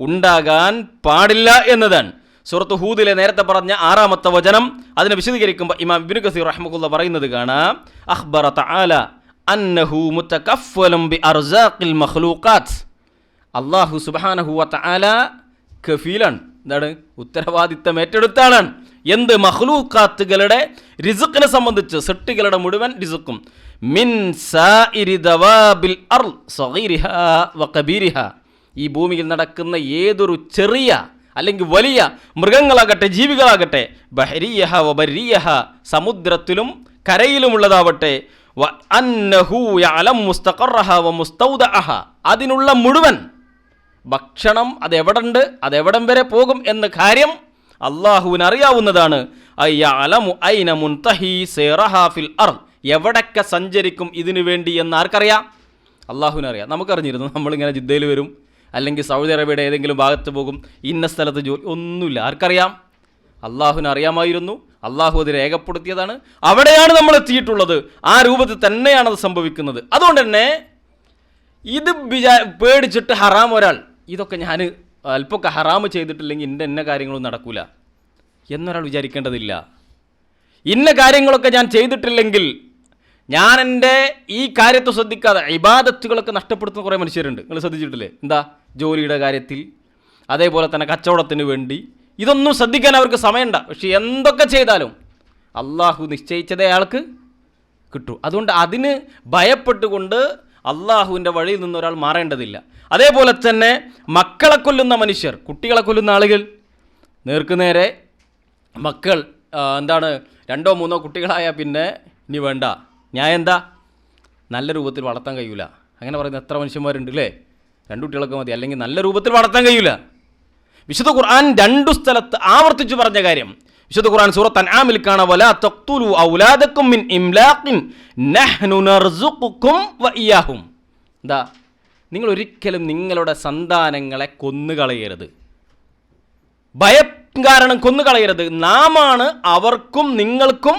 ഉണ്ടാകാൻ പാടില്ല എന്നതാണ്. സൂറത്ത് ഹൂദിലെ നേരത്തെ പറഞ്ഞ 6-ാമത്തെ വചനം അതിനെ വിശദീകരിക്കുമ്പോൾ ഇമാം ഇബ്നു കസീർ റഹ്മത്തുള്ളാഹി പറയുന്നത് കാണാം, അഖ്ബറ തആല അന്നഹു മുതകഫ്ഫലൻ ബി അർസാഖിൽ മഖ്ലൂഖാത്ത്. അല്ലാഹു സുബ്ഹാനഹു വ തആല കഫീലാണ്, എന്താണ്, ഉത്തരവാദിത്തം ഏറ്റെടുത്താണ്. എന്ത്? മഖ്ലൂഖാത്തുകളുടെ റിസ്ഖിനെ സംബന്ധിച്ച്, സൃഷ്ടികളുടെ മുഴുവൻ റിസ്ഖും. മിൻ സായിരി ദവാബിൽ അർള് സഗീരിഹാ വ കബീരിഹാ. ഈ ഭൂമിയിൽ നടക്കുന്ന ഏതൊരു ചെറിയ അല്ലെങ്കിൽ വലിയ മൃഗങ്ങളാകട്ടെ, ജീവികളാകട്ടെ, ബഹരിയഹ വ ബർരിയഹ, സമുദ്രത്തിലും കരയിലുമുള്ളതാവട്ടെ, വ അന്നഹു യഅലം മുസ്തഖറഹ വ മുസ്തൗദഅഹ, അതിനുള്ള മുഴുവൻ ഭക്ഷണം അതെവിടുണ്ട്, അതെവിടം വരെ പോകും എന്ന കാര്യം അള്ളാഹുവിന് അറിയാവുന്നതാണ്. അയ്യഅലമു ഐന മുൻതഹി സൈറഹ ഫിൽ അർള്, എവിടൊക്കെ സഞ്ചരിക്കും ഇതിനു വേണ്ടി എന്ന് ആർക്കറിയാം? അള്ളാഹുവിനറിയാം. നമുക്കറിഞ്ഞിരുന്നു, നമ്മളിങ്ങനെ ജിദ്ദയിൽ വരും, അല്ലെങ്കിൽ സൗദി അറേബ്യയുടെ ഏതെങ്കിലും ഭാഗത്ത് പോകും, ഇന്ന സ്ഥലത്ത് ജോലി, ഒന്നുമില്ല. ആർക്കറിയാം? അള്ളാഹുവിന് അറിയാമായിരുന്നു. അള്ളാഹു അത് രേഖപ്പെടുത്തിയതാണ്. അവിടെയാണ് നമ്മൾ എത്തിയിട്ടുള്ളത്. ആ രൂപത്തിൽ തന്നെയാണത് സംഭവിക്കുന്നത്. അതുകൊണ്ട് തന്നെ ഇത് പേടിച്ചിട്ട് ഹറാം ഒരാൾ, ഇതൊക്കെ ഞാൻ അല്പമൊക്കെ ഹറാം ചെയ്തിട്ടില്ലെങ്കിൽ ഇന്ന കാര്യങ്ങളൊന്നും നടക്കൂല എന്നൊരാൾ വിചാരിക്കേണ്ടതില്ല. ഇന്ന കാര്യങ്ങളൊക്കെ ഞാൻ ചെയ്തിട്ടില്ലെങ്കിൽ ഞാൻ എൻ്റെ ഈ കാര്യത്തെ ശ്രദ്ധിക്കാതെ ഇബാദത്തുകളൊക്കെ നഷ്ടപ്പെടുത്തുന്ന കുറേ മനുഷ്യരുണ്ട്. നിങ്ങൾ ശ്രദ്ധിച്ചിട്ടില്ലേ? എന്താ, ജോലിയുടെ കാര്യത്തിൽ, അതേപോലെ തന്നെ കച്ചവടത്തിന് വേണ്ടി, ഇതൊന്നും ശ്രദ്ധിക്കാൻ അവർക്ക് സമയമുണ്ട. പക്ഷെ എന്തൊക്കെ ചെയ്താലും അള്ളാഹു നിശ്ചയിച്ചതേ അയാൾക്ക് കിട്ടൂ. അതുകൊണ്ട് അതിന് ഭയപ്പെട്ടുകൊണ്ട് അള്ളാഹുവിൻ്റെ വഴിയിൽ നിന്ന് ഒരാൾ മാറേണ്ടതില്ല. അതേപോലെ തന്നെ മക്കളെ കൊല്ലുന്ന മനുഷ്യർ, കുട്ടികളെ കൊല്ലുന്ന ആളുകൾ, നേർക്കുനേരെ മക്കൾ എന്താണ് 2-3 കുട്ടികളായാൽ പിന്നെ ഇനി വേണ്ട, ഞാൻ എന്താ, നല്ല രൂപത്തിൽ വളർത്താൻ കഴിയൂല, അങ്ങനെ പറയുന്ന എത്ര മനുഷ്യന്മാരുണ്ട് അല്ലേ? 2 കുട്ടികളൊക്കെ മതി, അല്ലെങ്കിൽ നല്ല രൂപത്തിൽ വളർത്താൻ കഴിയൂല. വിശുദ്ധ ഖുർആൻ 2 സ്ഥലത്ത് ആവർത്തിച്ചു പറഞ്ഞ കാര്യം വിശുദ്ധ ഖുർആൻ സൂറത്ത് അൻആമിൽ കാണാം, വലാ തഖ്തുലു ഔലാദക്കും മിൻ ഇംലാഖിൻ നഹ്നു നർസുഖുക്കും വ ഇയ്യാഹും. എന്താ, നിങ്ങൾ ഒരിക്കലും നിങ്ങളുടെ സന്താനങ്ങളെ കൊന്നുകളയരുത്, ഭയം കാരണം കൊന്നുകളയരുത്. നാമാണ് അവർക്കും നിങ്ങൾക്കും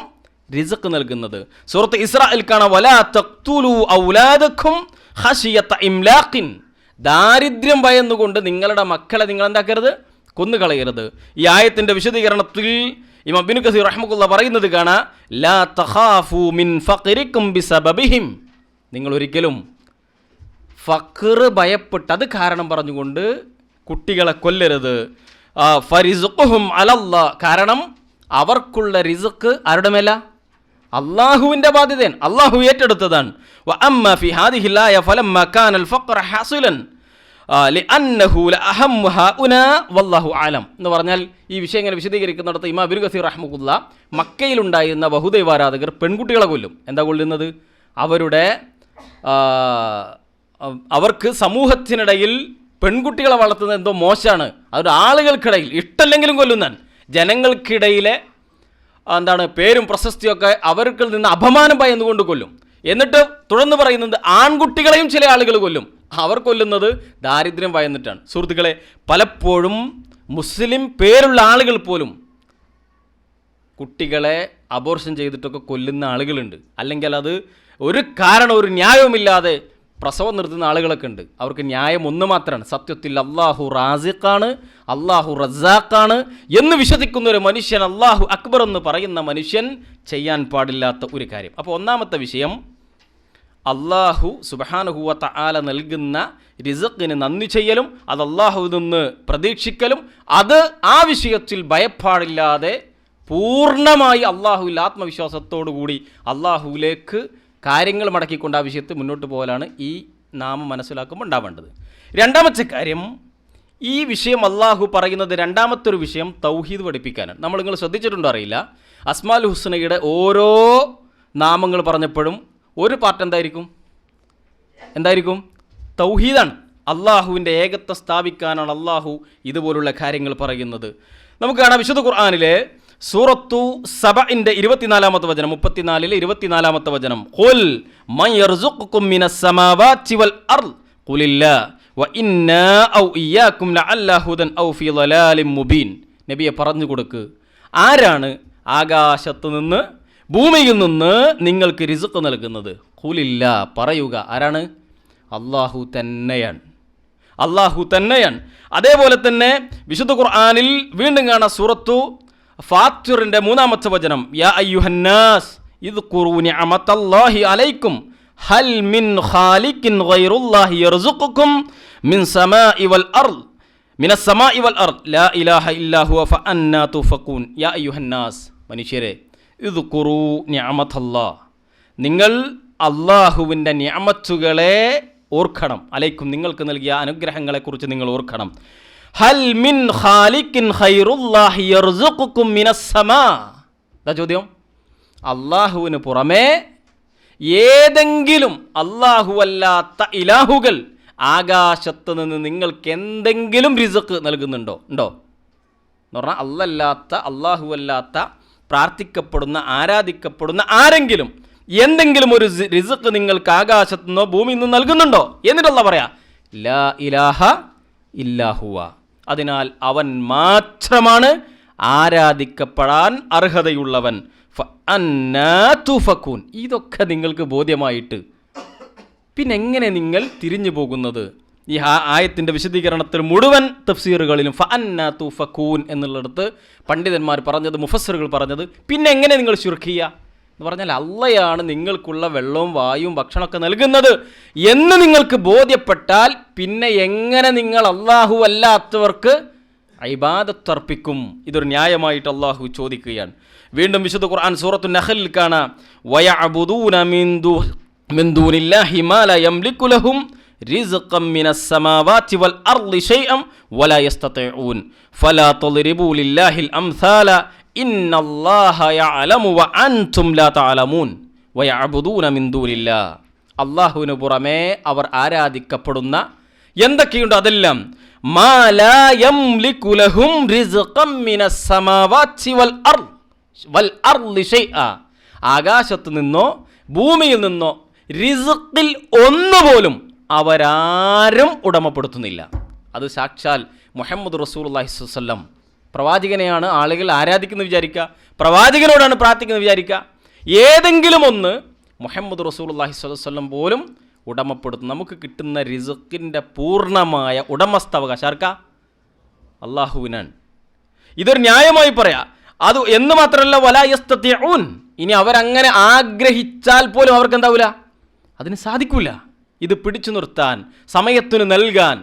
റിസ്ക് നൽകുന്നത്. സൂറത്ത് ഇസ്രായിൽ കാണാം, വലാ തഖ്തുലു ഔലാദക്കും ഖശിയത ഇംലാഖിൻ. ദാരിദ്ര്യം ഭയന്നുകൊണ്ട് നിങ്ങളുടെ മക്കളെ നിങ്ങൾ എന്താക്കരുത്, കൊന്നുകളയരുത്. ഈ ആയത്തിൻ്റെ വിശദീകരണത്തിൽ ഇമാം ഇബ്നു കസീർ റഹ്മത്തുള്ളാഹി പറയുന്നത് കാണാം, ലാ തഖാഫു മിൻ ഫഖരിക്കും ബിസബബിഹിം. നിങ്ങൾ ഒരിക്കലും ഫഖർ ഭയപ്പെട്ട് അത് കാരണം പറഞ്ഞുകൊണ്ട് കുട്ടികളെ കൊല്ലരുത്. ഫരിസുഖുഹും അലല്ലാഹ്, കാരണം അവർക്കുള്ള റിസ്ക് ആരുടെ മേല? അള്ളാഹുവിൻ്റെ ബാധ്യതയാണ്, അള്ളാഹു ഏറ്റെടുത്തതാണ്. വഅമ്മ ഫി ഹാദിഹിൽ ആയ ഫലമ്മ കാനൽ ഫഖ്റ ഹസിലൻ ലിഅന്നഹു ലഅഹമ്മു ഹഉനാ വല്ലാഹു അലം എന്ന് പറഞ്ഞാൽ ഈ വിഷയം ഇങ്ങനെ വിശദീകരിക്കുന്നിടത്ത് ഇമാം ഇബ്നു കസീർ റഹ്മത്തുള്ളാഹി മക്കയിലുണ്ടായിരുന്ന ബഹുദൈവ ആരാധകർ പെൺകുട്ടികളെ കൊല്ലും. എന്താ കൊല്ലുന്നത്? അവർക്ക് സമൂഹത്തിനിടയിൽ പെൺകുട്ടികളെ വളർത്തുന്നത് എന്തോ മോശമാണ്, അതൊരു ആളുകൾക്കിടയിൽ ഇഷ്ടമല്ലെങ്കിലും കൊല്ലുന്നാണ്. ജനങ്ങൾക്കിടയിലെ പേരും പ്രശസ്തിയൊക്കെ അവർക്ക് നിന്ന് അപമാനം ഭയന്നുകൊണ്ട് കൊല്ലും. എന്നിട്ട് തുടർന്ന് പറയുന്നത് ആൺകുട്ടികളെയും ചില ആളുകൾ കൊല്ലും. അവർ കൊല്ലുന്നത് ദാരിദ്ര്യം ഭയന്നിട്ടാണ്. സുഹൃത്തുക്കളെ, പലപ്പോഴും മുസ്ലിം പേരുള്ള ആളുകൾ പോലും കുട്ടികളെ അബോർഷൻ ചെയ്തിട്ടൊക്കെ കൊല്ലുന്ന ആളുകളുണ്ട്. അല്ലെങ്കിൽ അത് ഒരു ന്യായവുമില്ലാതെ പ്രസവം നിർത്തുന്ന ആളുകളൊക്കെ ഉണ്ട്. അവർക്ക് ന്യായം ഒന്ന് മാത്രമാണ്, സത്യത്തിൽ അള്ളാഹു റാസിഖാണ്, അള്ളാഹു റസാഖാണ് എന്ന് വിശ്വസിക്കുന്ന ഒരു മനുഷ്യൻ, അള്ളാഹു അക്ബർ എന്ന് പറയുന്ന മനുഷ്യൻ ചെയ്യാൻ പാടില്ലാത്ത ഒരു കാര്യം. അപ്പോൾ ഒന്നാമത്തെ വിഷയം, അള്ളാഹു സുബ്ഹാനഹു വ തആല നൽകുന്ന റിസ്ഖിന് നന്ദി ചെയ്യലും അത് അള്ളാഹുവിൽ നിന്ന് പ്രതീക്ഷിക്കലും, അത് ആ വിഷയത്തിൽ ഭയപ്പാടില്ലാതെ പൂർണ്ണമായി അള്ളാഹുവിൽ ആത്മവിശ്വാസത്തോടുകൂടി അള്ളാഹുവിലേക്ക് കാര്യങ്ങൾ മടക്കിക്കൊണ്ട് ആ വിഷയത്തിൽ മുന്നോട്ട് പോകലാണ് ഈ നാമം മനസ്സിലാക്കുമ്പോൾ ഉണ്ടാവേണ്ടത്. രണ്ടാമത്തെ കാര്യം, ഈ വിഷയം അള്ളാഹു പറയുന്നത് രണ്ടാമത്തെ ഒരു വിഷയം തൗഹീദ് പഠിപ്പിക്കാനാണ്. നിങ്ങൾ ശ്രദ്ധിച്ചിട്ടുണ്ടോ അറിയില്ല, അസ്മാഉൽ ഹുസ്നയുടെ ഓരോ നാമങ്ങൾ പറഞ്ഞപ്പോഴും ഒരു പാർട്ട് എന്തായിരിക്കും? തൗഹീദാണ്. അള്ളാഹുവിൻ്റെ ഏകത്വം സ്ഥാപിക്കാനാണ് അള്ളാഹു ഇതുപോലുള്ള കാര്യങ്ങൾ പറയുന്നത്. നമുക്ക് കാണാം വിശുദ്ധ ഖുർആനിലെ സൂറത്തു സബഇന്റെ 24-ാമത്തെ വചനം, 34-ലെ 24-ാമത്തെ വചനം, ഖുൽ മൻ യർസുഖുകും മിനസ് സമാവാതി വൽ അർദ് ഖുലില്ലാഹ് വ ഇന്നാ ഔ ഇയ്യാകും ലഅല്ലാ ഹുദൻ ഔ ഫീ ളലാലിൻ മുബീൻ. നബിയെ പറഞ്ഞു കൊടുക്ക്, ആരാണ് ആകാശത്ത് നിന്ന് ഭൂമിയിൽ നിന്ന് നിങ്ങൾക്ക് റിസ്ഖ് നൽകുന്നത്? ഖുലില്ലാ, പറയുക, ആരാണ്? അല്ലാഹു തന്നെയാണ്. അതേപോലെ തന്നെ വിശുദ്ധ ഖുർആനിൽ വീണ്ടും കാണാം സൂറത്തു ഫാത്തിറിന്റെ 3-ാമത്തെ വചനം, യാ അയ്യുഹന്നാസ് ഇദ്കുറൂ നിഅമത്തല്ലാഹി അലൈക്കും ഹൽ മിൻ ഖാലിഖിൻ ഗൈറുല്ലാഹി യർസുഖുക്കും മിനസ് സമാഇ വൽ അർദ് ലാ ഇലാഹ ഇല്ലാ ഹുവ ഫഅന്നാ തുഫഖൂൻ. യാ അയ്യുഹന്നാസ്, മനുഷ്യരെ, ഇദ്കുറൂ നിഅമത്തല്ലാഹ്, നിങ്ങൾ അല്ലാഹുവിൻ്റെ നിഅമത്തുകളെ ഓർക്കണം. അലൈക്കും, നിങ്ങൾക്ക് നൽകിയ അനുഗ്രഹങ്ങളെക്കുറിച്ച് നിങ്ങൾ ഓർക്കണം. ഹൽ മിൻ ഖാലിഖിൻ ഖൈറുല്ലാഹി യർസുഖുക്കും മിനസ് സമാ. എന്താ ചോദ്യം? അല്ലാഹുവിന് പുറമേ ഏതെങ്കിലും അല്ലാഹുവല്ലാത്ത ഇലാഹുകൾ ആകാശത്ത് നിന്ന് നിങ്ങൾക്ക് എന്തെങ്കിലും റിസ്ഖ് നൽകുന്നുണ്ടോ? ഉണ്ടോ എന്ന് പറഞ്ഞാൽ അല്ലാഹുവല്ലാത്ത പ്രാർത്ഥിക്കപ്പെടുന്ന ആരാധിക്കപ്പെടുന്ന ആരെങ്കിലും എന്തെങ്കിലും ഒരു റിസ്ഖ് നിങ്ങൾക്ക് ആകാശത്തു നിന്നോ ഭൂമിയിൽ നിന്നോ നൽകുന്നുണ്ടോ? എന്നിട്ടല്ല പറയാ ലാ ഇലാഹ ഇല്ലാ ഹുവ. അതിനാൽ അവൻ മാത്രമാണ് ആരാധിക്കപ്പെടാൻ അർഹതയുള്ളവൻ. ഫഅന്നാ തുഫകൂൻ. ഇതൊക്കെ നിങ്ങൾക്ക് ബോധ്യമായിട്ട് പിന്നെ എങ്ങനെ നിങ്ങൾ തിരിഞ്ഞു പോകുന്നത്? ഈ ആയത്തിൻ്റെ വിശദീകരണത്തിൽ മുഴുവൻ തഫ്സീറുകളിലും ഫഅന്നാ തുഫകൂൻ എന്നുള്ളിടത്ത് പണ്ഡിതന്മാർ പറഞ്ഞത്, മുഫസ്സിറുകൾ പറഞ്ഞത്, പിന്നെ എങ്ങനെ നിങ്ങൾ ശിർക്ക് ചെയ്യുക എന്ന് പറഞ്ഞാൽ അള്ളയാണ് നിങ്ങൾക്കുള്ള വെള്ളവും വായുവും ഭക്ഷണമൊക്കെ നൽകുന്നത് എന്ന് നിങ്ങൾക്ക് ബോധ്യപ്പെട്ടാൽ പിന്നെ എങ്ങനെ നിങ്ങൾ അള്ളാഹു അല്ലാത്തവർക്ക് ഇബാദത്ത് അർപ്പിക്കും? ഇതൊരു ന്യായമായിട്ട് അള്ളാഹു ചോദിക്കുകയാണ്. വീണ്ടും വിശുദ്ധ ഖുർആൻ സൂറത്തു നഹ്ലിൽ കാണാം, വയഅബുദൂന മിൻ ദൂനില്ലാഹി മാ ലാ യംലികു ലഹും റിസ്ഖൻ മിനസ് സമാവാതി വൽ അർളി ശൈഅൻ വലാ യസ്തതിഊൻ ഫലാ തദ്രിബൂ ലില്ലാഹിൽ അംസാല ഇന്നല്ലാഹ യഅലമു വ അൻതും ലാ തഅലമൂൻ വയഅബുദൂന മിൻ ദൂനില്ലാഹ്. അല്ലാഹുവിന് പുറമേ അവർ ആരാധിക്കപ്പെടുന്ന എന്തൊക്കെയുണ്ടോ അതെല്ലാം മാ ലാ യംലികു ലഹും റിസ്ഖൻ മിനസ് സമാവാതി വൽ അർളി ശൈഅ. ആകാശത്ത് നിന്നോ ഭൂമിയിൽ നിന്നോ റിസ്ഖിൽ ഒന്നുപോലും അവരാരും ഉടമപ്പെടുത്തുന്നില്ല. അത് സാക്ഷാൽ മുഹമ്മദ് റസൂലുള്ളാഹി സ്വല്ലല്ലാഹു അലൈഹി വസല്ലം പ്രവാചകനെയാണ് ആളുകൾ ആരാധിക്കുന്നത് വിചാരിക്കുക, പ്രവാചകനോടാണ് പ്രാർത്ഥിക്കുന്നത് വിചാരിക്കുക. ഏതെങ്കിലും ഒന്ന് മുഹമ്മദ് റസൂലുള്ളാഹി സ്വല്ലല്ലാഹു അലൈഹി വസല്ലം പോലും ഉടമപ്പെടുത്തും. നമുക്ക് കിട്ടുന്ന റിസ്ഖിൻ്റെ പൂർണ്ണമായ ഉടമസ്ഥാവകാശം ആർക്കാ? അള്ളാഹുവിനാണ്. ഇതൊരു ന്യായമായി പറയാം. അത് എന്ന് മാത്രമല്ല വലാ യസ്തതിഊൻ. ഇനി അവരങ്ങനെ ആഗ്രഹിച്ചാൽ പോലും അവർക്ക് എന്താവില്ല, അതിന് സാധിക്കില്ല. ഇത് പിടിച്ചു നിർത്താൻ, സമയത്തിന് നൽകാൻ,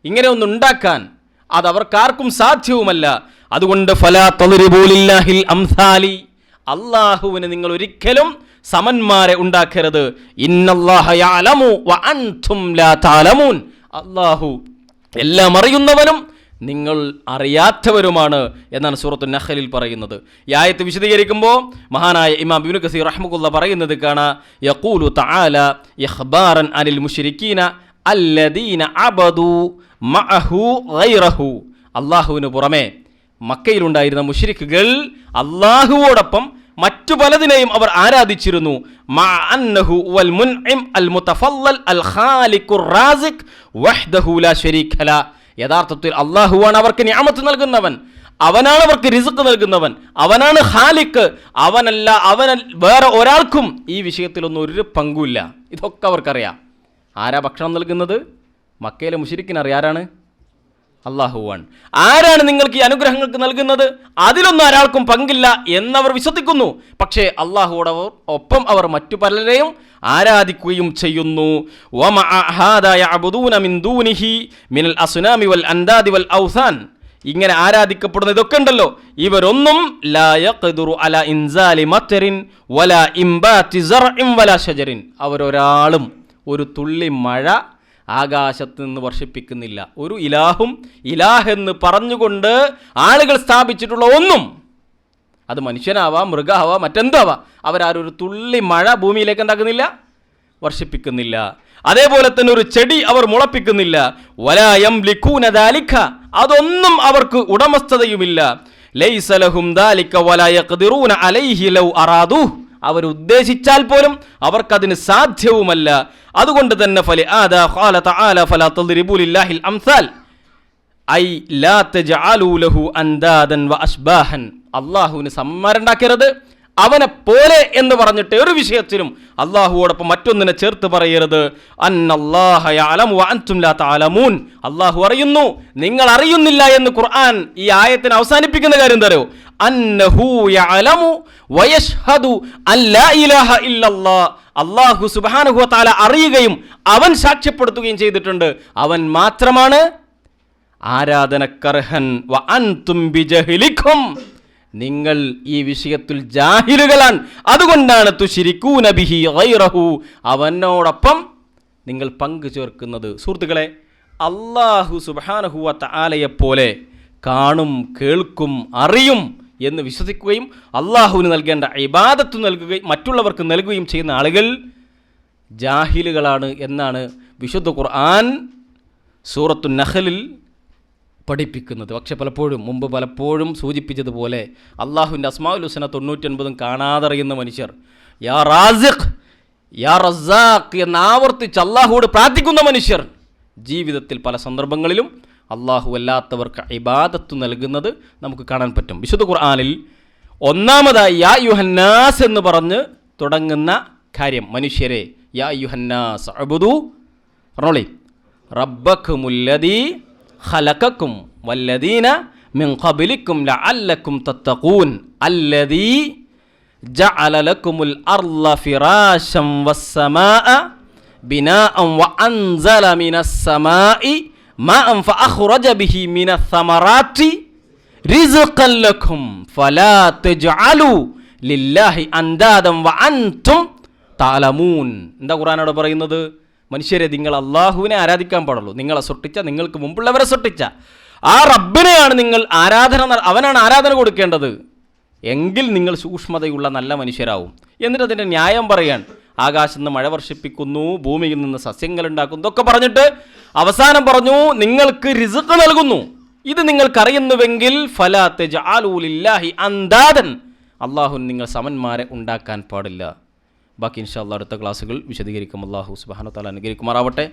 ഇങ്ങനെ ഒന്നുണ്ടാക്കാൻ അത് അവർക്കാർക്കും സാധ്യവുമല്ല. അതുകൊണ്ട് ഫലാ തദ്രിബൂ ലില്ലാഹിൽ അംസാലി, അള്ളാഹുവിന് നിങ്ങൾ ഒരിക്കലും സമന്മാരെ ഉണ്ടാക്കരുത്. ഇന്നല്ലാഹ യഅലമു വ അൻതും ലാ തഅലമൂൻ, അള്ളാഹു എല്ലാം അറിയുന്നവനും നിങ്ങൾ അറിയാത്തവരുമാണ് എന്നാണ് സൂറത്തു നഹ്ലിൽ പറയുന്നത്. ഈ ആയത്ത് വിശദീകരിക്കുമ്പോൾ മഹാനായ ഇമാം ഇബ്നു കസീർ റഹ്മത്തുള്ളാഹി പറയുന്നത് കാണാം, യഖൂലു തആല ഇഖ്ബാറൻ അനിൽ മുശ്രിക്കീന അല്ലദീന അബദു മഅഹു ഗൈറഹു, അള്ളാഹുവിന് പുറമെ മക്കയിലുണ്ടായിരുന്ന മുശ്രിക്കുകൾ അള്ളാഹുവോടൊപ്പം മറ്റു പലതിനെയും അവർ ആരാധിച്ചിരുന്നു. മഅ അന്നഹു വൽ മുൻഇം അൽ മുതഫല്ലൽ അൽ ഖാലിഖുർ റാസിഖ് വഹ്ദഹു ലാ ശരീക ല, യഥാർത്ഥത്തിൽ അള്ളാഹുവാണ് അവർക്ക് നിഅമത്ത് നൽകുന്നവൻ, അവനാണ് അവർക്ക് റിസ്ക് നൽകുന്നവൻ, അവനാണ് ഖാലിഖ്, അവൻ വേറെ ഒരാൾക്കും ഈ വിഷയത്തിലൊന്നും ഒരു പങ്കുമില്ല. ഇതൊക്കെ അവർക്കറിയാം. ആരാ ഭക്ഷണം നൽകുന്നത്? മക്കയിലെ മുശ്രിക്കിനറിയാം ആരാണ്? അള്ളാഹുവാണ്. ആരാണ് നിങ്ങൾക്ക് ഈ അനുഗ്രഹങ്ങൾക്ക് നൽകുന്നത്? അതിലൊന്നും ഒരാൾക്കും പങ്കില്ല എന്നവർ വിശ്വസിക്കുന്നു. പക്ഷേ അള്ളാഹുവോടൊപ്പം അവർ മറ്റു പലരെയും ആരാധിക്കുകയും ചെയ്യുന്നു. ഇങ്ങനെ ആരാധിക്കപ്പെടുന്ന ഇതൊക്കെ ഉണ്ടല്ലോ, ഇവരൊന്നും ലാ യഖ്ദിറു അലാ ഇൻസാലി മത്റിൻ വലാ ഇംബാതി സർഇൻ വലാ ഷജറിൻ, അവരൊരാളും ഒരു തുള്ളി മഴ ആകാശത്ത് നിന്ന് വർഷിപ്പിക്കുന്നില്ല. ഒരു ഇലാഹെന്ന് പറഞ്ഞുകൊണ്ട് ആളുകൾ സ്ഥാപിച്ചിട്ടുള്ള ഒന്നും, അത് മനുഷ്യനാവാം, മൃഗമാവാം, മറ്റെന്താവാം, അവരാരും ഒരു തുള്ളി മഴ ഭൂമിയിലേക്ക് എന്താക്കുന്നില്ല, വർഷിപ്പിക്കുന്നില്ല. അതേപോലെ തന്നെ ഒരു ചെടി അവർ മുളപ്പിക്കുന്നില്ല. വലാ യംലികൂന ദാലിക, അതൊന്നും അവർക്ക് ഉടമസ്ഥതയുമില്ല. ലൈസ ലഹും ദാലിക വലാ യഖ്ദിറൂന അലൈഹി ലൗ അറാദു, അവർ ഉദ്ദേശിച്ചാൽ പോലും അവർക്കതിന് സാധ്യവുമല്ല. അതുകൊണ്ട് തന്നെ ഫലിആദാ ഖാല തആല ഫലാ തദ്രിബൂ ലില്ലാഹിൽ അംസാൽ ഐ ലാ തജഅലൂ ലഹു അൻദാദൻ വ അശ്ബാഹൻ, അല്ലാഹുവിന് സമന്മാരുണ്ടാക്കരുത്, അവനെ പോലെ എന്ന് പറഞ്ഞിട്ട് ഒരു വിഷയത്തിലും അള്ളാഹുവോടൊപ്പം മറ്റൊന്നിനെ ചേർത്ത് പറയരുത്. അന്നല്ലാഹ യഅലമു വ അൻതും ലാ തഅലമൂൻ, അള്ളാഹു അറിയുന്നു, നിങ്ങൾ അറിയുന്നില്ല എന്ന് ഖുർആൻ ഈ ആയത്തിനെ അവസാനിപ്പിക്കുന്ന കാര്യം എന്താ അറിയോ? അന്നഹു യഅലമു വയശ്ഹദു അല്ലാ ഇലാഹ ഇല്ലല്ലാഹ്, അല്ലാഹു സുബ്ഹാനഹു വ തആല അറിയുകയും അവൻ സാക്ഷ്യപ്പെടുത്തുകയും ചെയ്തിട്ടുണ്ട്, അവൻ മാത്രമാണ് ആരാധനക്കർഹൻ. വ അൻതും ബിജഹ്ലിക്കും, നിങ്ങൾ ഈ വിഷയത്തിൽ ജാഹിലുകളാണ്, അതുകൊണ്ടാണ് തുശ്രികൂന ബിഹി ഗൈറഹു, അവനോടൊപ്പം നിങ്ങൾ പങ്കു ചേർക്കുന്നത്. സുഹൃത്തുക്കളെ, അല്ലാഹു സുബ്ഹാനഹു വ തആലയെപ്പോലെ കാണും, കേൾക്കും, അറിയും എന്ന് വിശ്വസിക്കുകയും അള്ളാഹുവിന് നൽകേണ്ട ഇബാദത്ത് നൽകുകയും മറ്റുള്ളവർക്ക് നൽകുകയും ചെയ്യുന്ന ആളുകൾ ജാഹിലുകളാണ് എന്നാണ് വിശുദ്ധ ഖുർആൻ സൂറത്തു നഹ്ലിൽ പഠിപ്പിക്കുന്നത്. പക്ഷെ മുമ്പ് പലപ്പോഴും സൂചിപ്പിച്ചതുപോലെ അള്ളാഹുവിൻ്റെ അസ്മാഉൽ ഹുസ്ന 99 കാണാതറിയുന്ന മനുഷ്യർ, യാ റാസിഖ് യാ റസാഖ് എന്ന് ആവർത്തിച്ച് അള്ളാഹുവോട് പ്രാർത്ഥിക്കുന്ന മനുഷ്യർ ജീവിതത്തിൽ പല സന്ദർഭങ്ങളിലും അള്ളാഹു അല്ലാത്തവർക്ക് ഇബാദത്ത് നൽകുന്നത് നമുക്ക് കാണാൻ പറ്റും. വിശുദ്ധ ഖുർആനിൽ ഒന്നാമതായി യാ യുഹന്നാസ് എന്ന് പറഞ്ഞ് തുടങ്ങുന്ന കാര്യം, മനുഷ്യരെ, യാ യുഹന്നാസ് അബ്ദു റോളി റബ്ബക്കുമുല്ലദീ ഖലഖക്കും വല്ലദീന മിൻ ഖബ്ലിക്കും ലഅല്ലക്കും തത്തഖൂൻ അല്ലദീ ജഅല ലക്കുമുൽ അർള ഫിറാശൻ വസ്സമാഅ ബിനാഅൻ വഅൻസല മിനസ് സമാഇ മാഅൻ ഫഅഖ്റജ ബിഹി മിനസ് സമറാത്തി റിസ്ഖൻ ലക്കും ഫലാ തജ്അലു ലില്ലാഹി അൻദാദൻ വഅൻതും തഅലമൂൻ. എന്താ ഖുർആനോട് പറയുന്നത്? മനുഷ്യരെ, നിങ്ങൾ അള്ളാഹുവിനെ ആരാധിക്കാൻ പാടുള്ളൂ. നിങ്ങളെ സൃഷ്ടിച്ച, നിങ്ങൾക്ക് മുമ്പുള്ളവരെ സൃഷ്ടിച്ച ആ റബ്ബിനെയാണ് നിങ്ങൾ അവനാണ് ആരാധന കൊടുക്കേണ്ടത്. എങ്കിൽ നിങ്ങൾ സൂക്ഷ്മതയുള്ള നല്ല മനുഷ്യരാവും. എന്നിട്ട് അതിൻ്റെ ന്യായം പറയാൻ, ആകാശത്ത് നിന്ന് മഴ വർഷിപ്പിക്കുന്നു, ഭൂമിയിൽ നിന്ന് സസ്യങ്ങൾ ഉണ്ടാക്കുന്നു, ഇതൊക്കെ പറഞ്ഞിട്ട് അവസാനം പറഞ്ഞു നിങ്ങൾക്ക് റിസ്ക് നൽകുന്നു. ഇത് നിങ്ങൾക്കറിയുന്നുവെങ്കിൽ ഫലാ തജ്അലൂ ലില്ലാഹി അൻദാദൻ, അള്ളാഹുവിന് നിങ്ങൾ സമന്മാരെ ഉണ്ടാക്കാൻ പാടില്ല. ബാക്കി ഇൻഷാ അല്ലാഹ് അടുത്ത ക്ലാസ്സുകൾ വിശദീകരിക്കും. അല്ലാഹു സുബ്ഹാനഹു വ തആല അനുഗ്രഹിക്കുമാറാവട്ടെ.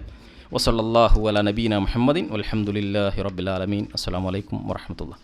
വസല്ലല്ലാഹു അലാ നബീന മുഹമ്മദിൻ വൽഹംദുലില്ലാഹി റബ്ബിൽ ആലമീൻ. അസ്സലാമു അലൈക്കും വറഹ്മത്തുള്ളാഹി.